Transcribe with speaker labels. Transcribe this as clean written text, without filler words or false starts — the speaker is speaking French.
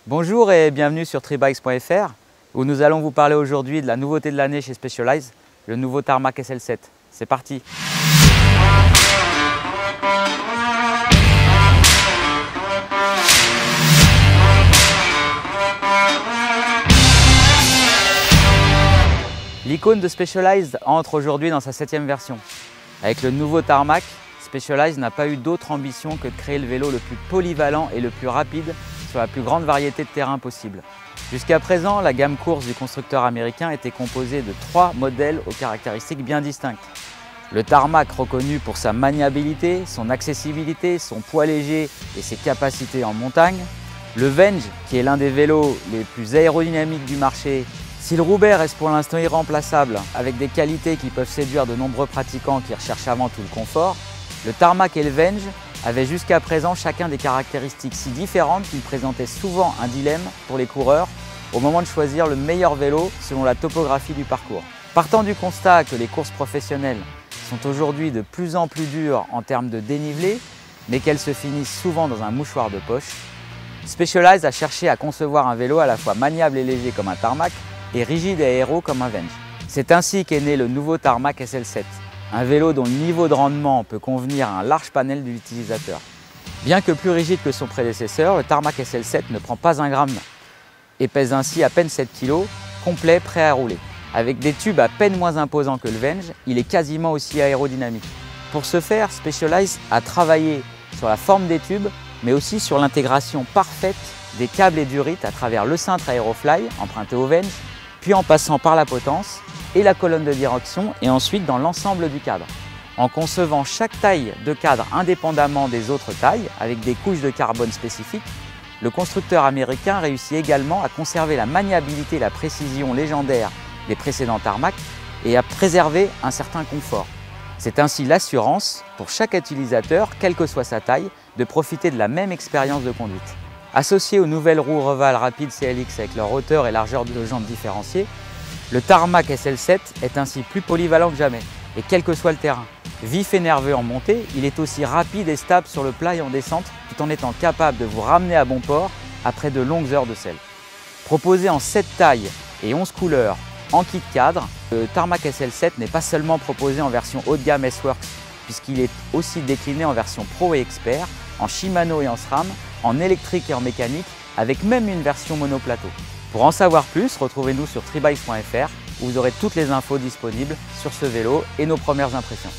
Speaker 1: Bonjour et bienvenue sur tribikes.fr où nous allons vous parler aujourd'hui de la nouveauté de l'année chez Specialized, le nouveau Tarmac SL7. C'est parti! L'icône de Specialized entre aujourd'hui dans sa 7e version. Avec le nouveau Tarmac, Specialized n'a pas eu d'autre ambition que de créer le vélo le plus polyvalent et le plus rapide sur la plus grande variété de terrains possible. Jusqu'à présent, la gamme course du constructeur américain était composée de 3 modèles aux caractéristiques bien distinctes. Le Tarmac, reconnu pour sa maniabilité, son accessibilité, son poids léger et ses capacités en montagne. Le Venge, qui est l'un des vélos les plus aérodynamiques du marché. Si le Roubaix reste pour l'instant irremplaçable, avec des qualités qui peuvent séduire de nombreux pratiquants qui recherchent avant tout le confort, le Tarmac et le Venge avaient jusqu'à présent chacun des caractéristiques si différentes qu'ils présentaient souvent un dilemme pour les coureurs au moment de choisir le meilleur vélo selon la topographie du parcours. Partant du constat que les courses professionnelles sont aujourd'hui de plus en plus dures en termes de dénivelé, mais qu'elles se finissent souvent dans un mouchoir de poche, Specialized a cherché à concevoir un vélo à la fois maniable et léger comme un Tarmac et rigide et aéro comme un Venge. C'est ainsi qu'est né le nouveau Tarmac SL7, un vélo dont le niveau de rendement peut convenir à un large panel d'utilisateurs. Bien que plus rigide que son prédécesseur, le Tarmac SL7 ne prend pas un gramme et pèse ainsi à peine 7 kg, complet, prêt à rouler. Avec des tubes à peine moins imposants que le Venge, il est quasiment aussi aérodynamique. Pour ce faire, Specialized a travaillé sur la forme des tubes, mais aussi sur l'intégration parfaite des câbles et durites à travers le cintre Aerofly emprunté au Venge, puis en passant par la potence et la colonne de direction et ensuite dans l'ensemble du cadre. En concevant chaque taille de cadre indépendamment des autres tailles avec des couches de carbone spécifiques, le constructeur américain réussit également à conserver la maniabilité et la précision légendaires des précédents Tarmac et à préserver un certain confort. C'est ainsi l'assurance pour chaque utilisateur, quelle que soit sa taille, de profiter de la même expérience de conduite. Associé aux nouvelles roues Reval Rapide CLX avec leur hauteur et largeur de jambes différenciées, le Tarmac SL7 est ainsi plus polyvalent que jamais, et quel que soit le terrain. Vif et nerveux en montée, il est aussi rapide et stable sur le plat et en descente, tout en étant capable de vous ramener à bon port après de longues heures de selle. Proposé en 7 tailles et 11 couleurs en kit cadre, le Tarmac SL7 n'est pas seulement proposé en version haut de gamme S-Works, puisqu'il est aussi décliné en version Pro et Expert, en Shimano et en SRAM, en électrique et en mécanique, avec même une version monoplateau. Pour en savoir plus, retrouvez-nous sur tribikes.fr où vous aurez toutes les infos disponibles sur ce vélo et nos premières impressions.